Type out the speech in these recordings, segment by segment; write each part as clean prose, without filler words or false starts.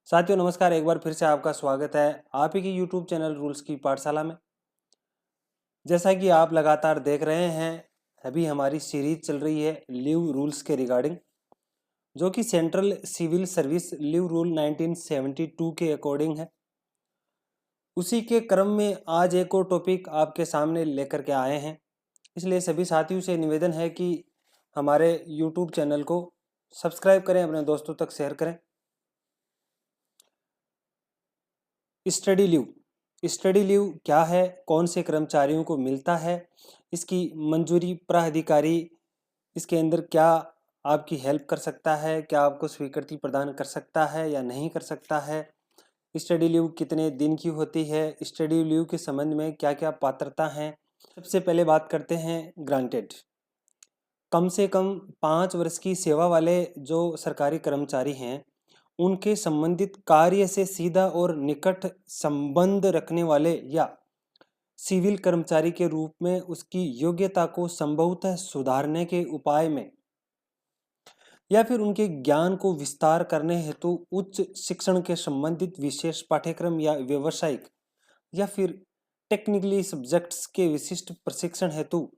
साथियों नमस्कार, एक बार फिर से आपका स्वागत है आप ही की यूट्यूब चैनल रूल्स की पाठशाला में। जैसा कि आप लगातार देख रहे हैं, अभी हमारी सीरीज चल रही है लीव रूल्स के रिगार्डिंग, जो कि central civil service leave rule 1972 के अकॉर्डिंग है। उसी के क्रम में आज एक और टॉपिक आपके सामने लेकर के आए हैं, इसलिए सभी साथियों से निवेदन है कि हमारे यूट्यूब चैनल को सब्सक्राइब करें, अपने दोस्तों तक शेयर करें। स्टडी लीव क्या है, कौन से कर्मचारियों को मिलता है, इसकी मंजूरी प्राधिकारी इसके अंदर क्या आपकी हेल्प कर सकता है, क्या आपको स्वीकृति प्रदान कर सकता है या नहीं कर सकता है, स्टडी लीव कितने दिन की होती है, स्टडी लीव के संबंध में क्या क्या पात्रता है। सबसे पहले बात करते हैं ग्रांटेड। कम से कम 5 वर्ष की सेवा वाले जो सरकारी कर्मचारी हैं, उनके संबंधित कार्य से सीधा और निकट संबंध रखने वाले या सिविल कर्मचारी के रूप में उसकी योग्यता को संभवतः सुधारने के उपाय में या फिर उनके ज्ञान को विस्तार करने हेतु उच्च शिक्षण के संबंधित विशेष पाठ्यक्रम या व्यवसायिक या फिर टेक्निकली सब्जेक्ट्स के विशिष्ट प्रशिक्षण हेतु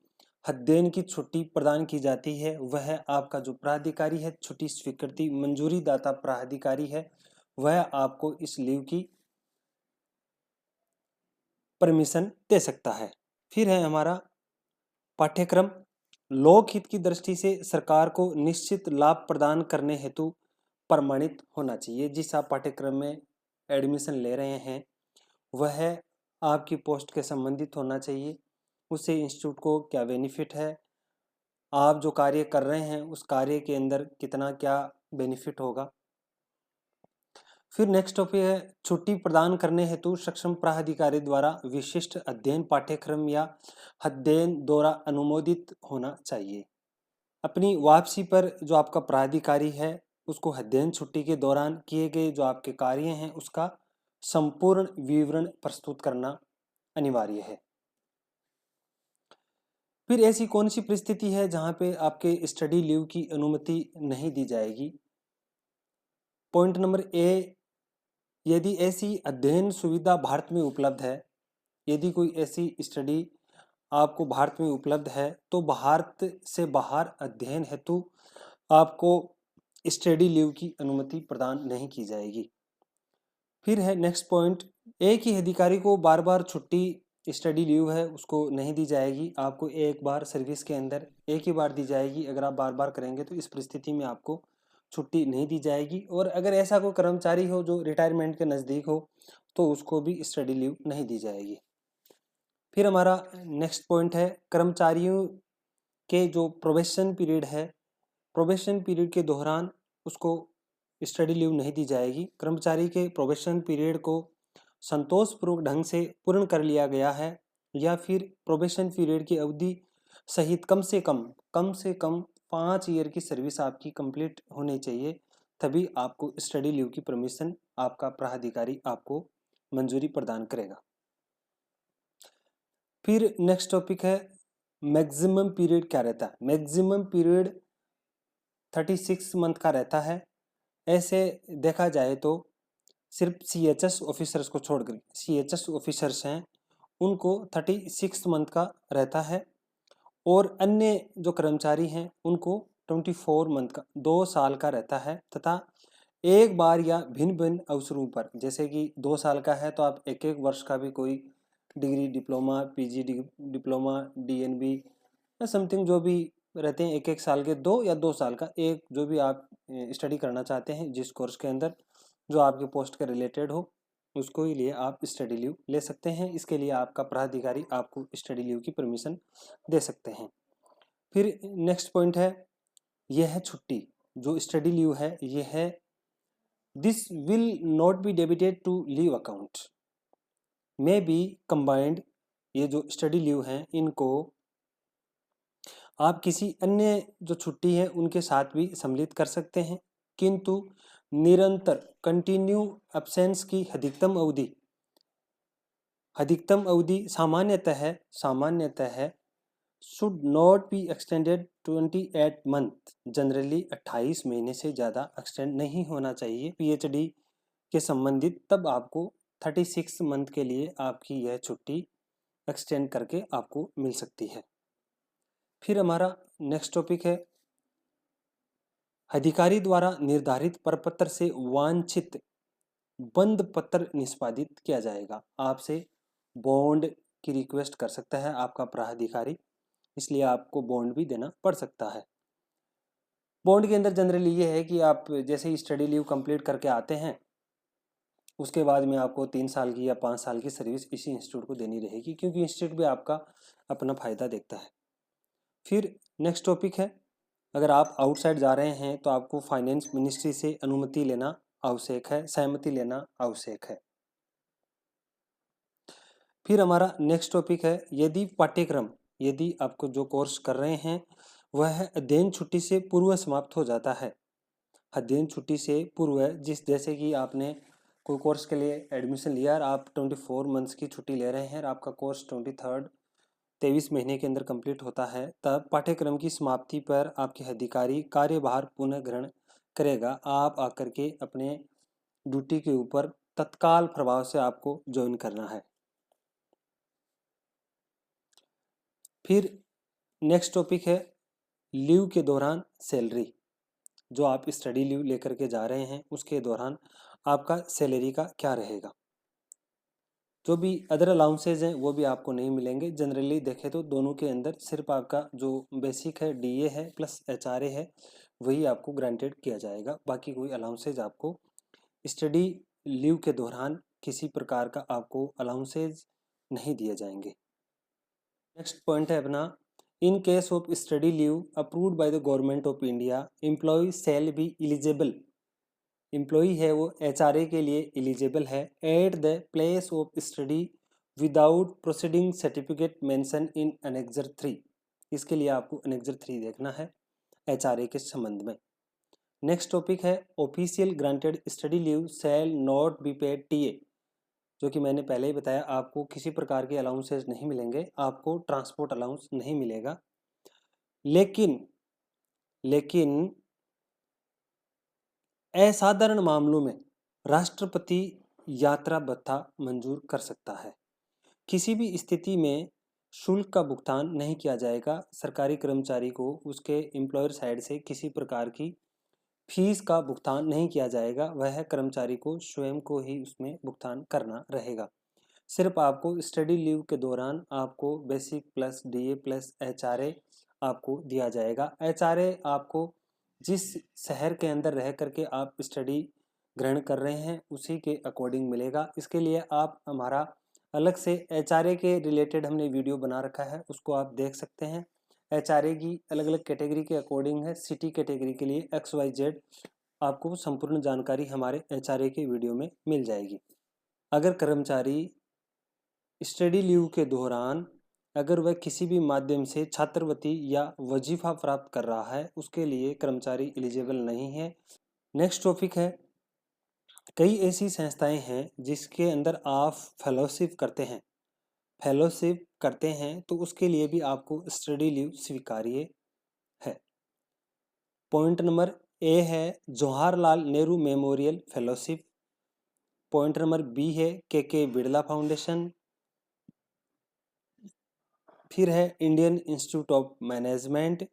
अध्ययन की छुट्टी प्रदान की जाती है। वह आपका जो प्राधिकारी है, छुट्टी स्वीकृति मंजूरी दाता प्राधिकारी है, वह आपको इस लीव की परमिशन दे सकता है। फिर है हमारा पाठ्यक्रम। लोकहित की दृष्टि से सरकार को निश्चित लाभ प्रदान करने हेतु प्रमाणित होना चाहिए। जिस आप पाठ्यक्रम में एडमिशन ले रहे हैं वह आपकी पोस्ट के संबंधित होना चाहिए। उससे इंस्टीट्यूट को क्या बेनिफिट है, आप जो कार्य कर रहे हैं उस कार्य के अंदर कितना क्या बेनिफिट होगा। फिर नेक्स्ट टॉपिक है छुट्टी प्रदान करने हेतु सक्षम प्राधिकारी द्वारा विशिष्ट अध्ययन पाठ्यक्रम या अध्ययन दौरा अनुमोदित होना चाहिए। अपनी वापसी पर जो आपका प्राधिकारी है उसको अध्ययन छुट्टी के दौरान किए गए जो आपके कार्य हैं उसका संपूर्ण विवरण प्रस्तुत करना अनिवार्य है। फिर ऐसी कौन सी परिस्थिति है जहां पे आपके स्टडी लीव की अनुमति नहीं दी जाएगी। पॉइंट नंबर ए, यदि ऐसी अध्ययन सुविधा भारत में उपलब्ध है, यदि कोई ऐसी स्टडी आपको भारत में उपलब्ध है तो भारत से बाहर अध्ययन हेतु आपको स्टडी लीव की अनुमति प्रदान नहीं की जाएगी। फिर है नेक्स्ट पॉइंट, एक ही अधिकारी को बार बार छुट्टी स्टडी लीव है उसको नहीं दी जाएगी। आपको एक बार सर्विस के अंदर एक ही बार दी जाएगी। अगर आप बार बार करेंगे तो इस परिस्थिति में आपको छुट्टी नहीं दी जाएगी। और अगर ऐसा कोई कर्मचारी हो जो रिटायरमेंट के नज़दीक हो तो उसको भी स्टडी लीव नहीं दी जाएगी। फिर हमारा नेक्स्ट पॉइंट है कर्मचारियों के जो प्रोबेशन पीरियड है, प्रोबेशन पीरियड के दौरान उसको स्टडी लीव नहीं दी जाएगी। कर्मचारी के प्रोबेशन पीरियड को संतोषपूर्वक ढंग से पूर्ण कर लिया गया है या फिर प्रोबेशन पीरियड की अवधि सहित कम से कम 5 ईयर की सर्विस आपकी कंप्लीट होनी चाहिए, तभी आपको स्टडी लीव की परमिशन आपका प्राधिकारी आपको मंजूरी प्रदान करेगा। फिर नेक्स्ट टॉपिक है मैक्सिमम पीरियड क्या रहता है। मैक्सिमम पीरियड 36 मंथ का रहता है। ऐसे देखा जाए तो सिर्फ CHS ऑफिसर्स को छोड़कर, CHS ऑफिसर्स हैं उनको 36 मंथ का रहता है और अन्य जो कर्मचारी हैं उनको 24 मंथ का 2 साल का रहता है। तथा एक बार या भिन्न भिन्न अवसरों पर, जैसे कि 2 साल का है तो आप एक एक वर्ष का भी कोई degree, diploma, PG diploma, DNB या समथिंग जो भी रहते हैं, एक एक साल के 2 या 2 साल का एक जो भी आप स्टडी करना चाहते हैं जिस कोर्स के अंदर जो आपके पोस्ट के रिलेटेड हो उसको ही लिए आप स्टडी लीव ले सकते हैं। इसके लिए आपका प्राधिकारी आपको स्टडी लीव की परमिशन दे सकते हैं। फिर नेक्स्ट पॉइंट है, यह है छुट्टी जो स्टडी लीव है, यह है this will not be debited to leave account, may be combined. ये जो स्टडी लीव हैं इनको आप किसी अन्य जो छुट्टी है उनके साथ भी सम्मिलित कर सकते हैं, किंतु निरंतर कंटिन्यू एब्सेंस की अधिकतम अवधि सामान्यतः should not be extended 28 month, generally 28 महीने से ज़्यादा एक्सटेंड नहीं होना चाहिए। PhD के संबंधित, तब आपको 36 मंथ के लिए आपकी यह छुट्टी एक्सटेंड करके आपको मिल सकती है। फिर हमारा नेक्स्ट टॉपिक है, अधिकारी द्वारा निर्धारित प्रपत्र से वांछित बंद पत्र निष्पादित किया जाएगा। आपसे बॉन्ड की रिक्वेस्ट कर सकता है आपका प्राधिकारी, इसलिए आपको बॉन्ड भी देना पड़ सकता है। बॉन्ड के अंदर जनरली ये है कि आप जैसे ही स्टडी लीव कंप्लीट करके आते हैं, उसके बाद में आपको 3 साल की या 5 साल की सर्विस इसी इंस्टीट्यूट को देनी रहेगी, क्योंकि इंस्टीट्यूट भी आपका अपना फायदा देखता है। फिर नेक्स्ट टॉपिक है, अगर आप आउटसाइड जा रहे हैं तो आपको फाइनेंस मिनिस्ट्री से अनुमति लेना आवश्यक है, सहमति लेना आवश्यक है। फिर हमारा नेक्स्ट टॉपिक है, यदि आपको जो कोर्स कर रहे हैं वह अध्ययन छुट्टी से पूर्व समाप्त हो जाता है। अध्ययन छुट्टी से पूर्व, जैसे कि आपने कोई कोर्स के लिए एडमिशन लिया और आप 24 मंथ्स की छुट्टी ले रहे हैं और आपका कोर्स 23 महीने के अंदर कंप्लीट होता है, तब पाठ्यक्रम की समाप्ति पर आपके अधिकारी कार्यभार पुनः ग्रहण करेगा। आप आकर के अपने ड्यूटी के ऊपर तत्काल प्रभाव से आपको ज्वाइन करना है। फिर नेक्स्ट टॉपिक है, लीव के दौरान सैलरी। जो आप स्टडी लीव लेकर के जा रहे हैं उसके दौरान आपका सैलरी का क्या रहेगा। जो भी अदर अलाउंसेज हैं वो भी आपको नहीं मिलेंगे। जनरली देखें तो दोनों के अंदर सिर्फ आपका जो बेसिक है डीए है प्लस एचआरए है, वही आपको ग्रांटेड किया जाएगा। बाकी कोई अलाउंसेज आपको स्टडी लीव के दौरान किसी प्रकार का आपको अलाउंसेज नहीं दिए जाएंगे। नेक्स्ट पॉइंट है अपना, in case of study leave approved by the government of India, employ shall be eligible. Employee है वो एचआरए के लिए एलिजिबल है at the place of study without proceeding certificate mention in annexure 3। इसके लिए आपको अनेक्जर 3 देखना है एचआरए के संबंध में। नेक्स्ट टॉपिक है, official granted study leave shall not be paid TA. जो कि मैंने पहले ही बताया, आपको किसी प्रकार के अलाउंसेज नहीं मिलेंगे, आपको ट्रांसपोर्ट अलाउंस नहीं मिलेगा, लेकिन असाधारण मामलों में राष्ट्रपति यात्रा भत्ता मंजूर कर सकता है। किसी भी स्थिति में शुल्क का भुगतान नहीं किया जाएगा। सरकारी कर्मचारी को उसके एम्प्लॉयर साइड से किसी प्रकार की फीस का भुगतान नहीं किया जाएगा, वह कर्मचारी को स्वयं को ही उसमें भुगतान करना रहेगा। सिर्फ आपको स्टडी लीव के दौरान आपको basic plus DA plus HRA आपको दिया जाएगा। एचआरए आपको जिस शहर के अंदर रह करके आप स्टडी ग्रहण कर रहे हैं उसी के अकॉर्डिंग मिलेगा। इसके लिए आप हमारा अलग से एचआरए के रिलेटेड हमने वीडियो बना रखा है, उसको आप देख सकते हैं। एचआरए की अलग अलग कैटेगरी के अकॉर्डिंग है। सिटी कैटेगरी के लिए XYZ आपको संपूर्ण जानकारी हमारे एचआरए के वीडियो में मिल जाएगी। अगर कर्मचारी स्टडी लीव के दौरान अगर वह किसी भी माध्यम से छात्रवृत्ति या वजीफा प्राप्त कर रहा है, उसके लिए कर्मचारी एलिजिबल नहीं है। नेक्स्ट टॉपिक है, कई ऐसी संस्थाएं हैं जिसके अंदर आप फेलोशिप करते हैं तो उसके लिए भी आपको स्टडी लीव स्वीकार्य है। पॉइंट नंबर ए है Jawaharlal Nehru memorial fellowship. Point number B है के बिरला फाउंडेशन। फिर है Indian institute of management.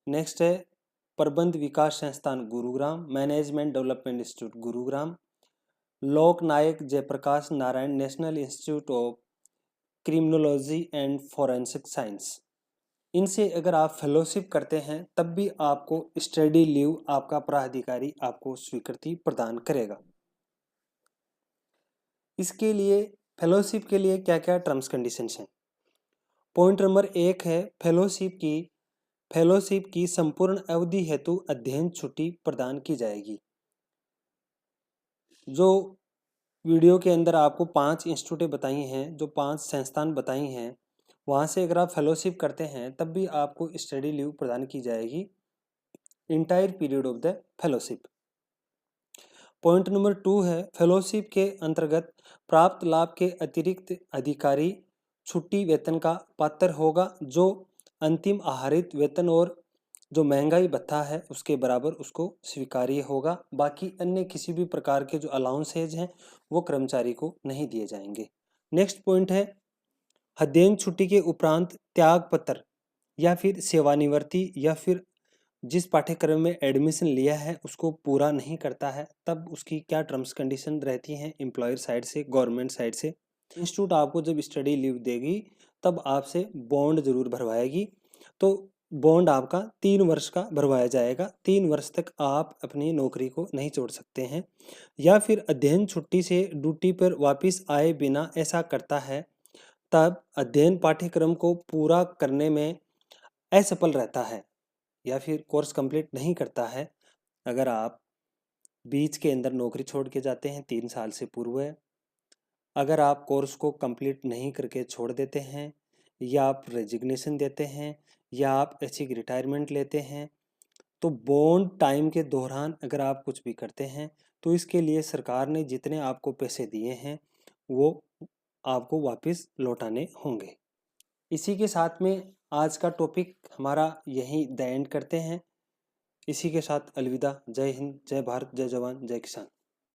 Next है Prabandh Vikas Sansthan Gurugram, management development institute Gurugram. Lok Nayak Jayaprakash Narayan national institute of criminology and forensic science. इनसे अगर आप फेलोशिप करते हैं तब भी आपको स्टडी लीव आपका प्राधिकारी आपको स्वीकृति प्रदान करेगा। इसके लिए फेलोशिप के लिए क्या क्या टर्म्स कंडीशंस हैं। पॉइंट नंबर 1 है फेलोशिप की संपूर्ण अवधि हेतु अध्ययन छुट्टी प्रदान की जाएगी। जो वीडियो के अंदर आपको 5 इंस्टीट्यूटें बताई हैं, जो 5 संस्थान बताई हैं, वहाँ से अगर आप फेलोशिप करते हैं तब भी आपको स्टडी लीव प्रदान की जाएगी entire period of the fellowship. Point number 2 है फेलोशिप के अंतर्गत प्राप्त लाभ के अतिरिक्त अधिकारी छुट्टी वेतन का पात्र होगा। जो अंतिम आहरित वेतन और जो महंगाई भत्ता है उसके बराबर उसको स्वीकार्य होगा। बाकी अन्य किसी भी प्रकार के जो अलाउंसेज हैं वो कर्मचारी को नहीं दिए जाएंगे। नेक्स्ट पॉइंट है अध्ययन छुट्टी के उपरांत त्याग पत्र या फिर सेवानिवृत्ति या फिर जिस पाठ्यक्रम में एडमिशन लिया है उसको पूरा नहीं करता है, तब उसकी क्या टर्म्स कंडीशन रहती हैं एम्प्लॉयर साइड से, गवर्नमेंट साइड से। इंस्टीट्यूट आपको जब स्टडी लीव देगी तब आपसे बॉन्ड जरूर भरवाएगी। तो बॉन्ड आपका 3 वर्ष का भरवाया जाएगा। 3 वर्ष तक आप अपनी नौकरी को नहीं छोड़ सकते हैं। या फिर अध्ययन छुट्टी से ड्यूटी पर वापस आए बिना ऐसा करता है तब अध्ययन पाठ्यक्रम को पूरा करने में असफल रहता है या फिर कोर्स कंप्लीट नहीं करता है। अगर आप बीच के अंदर नौकरी छोड़ के जाते हैं 3 साल से पूर्व, अगर आप कोर्स को कंप्लीट नहीं करके छोड़ देते हैं या आप रेजिग्नेशन देते हैं या आप ऐसी रिटायरमेंट लेते हैं, तो बॉन्ड टाइम के दौरान अगर आप कुछ भी करते हैं तो इसके लिए सरकार ने जितने आपको पैसे दिए हैं वो आपको वापस लौटाने होंगे। इसी के साथ में आज का टॉपिक हमारा यहीं द एंड करते हैं। इसी के साथ अलविदा। जय हिंद, जय भारत, जय जवान, जय किसान।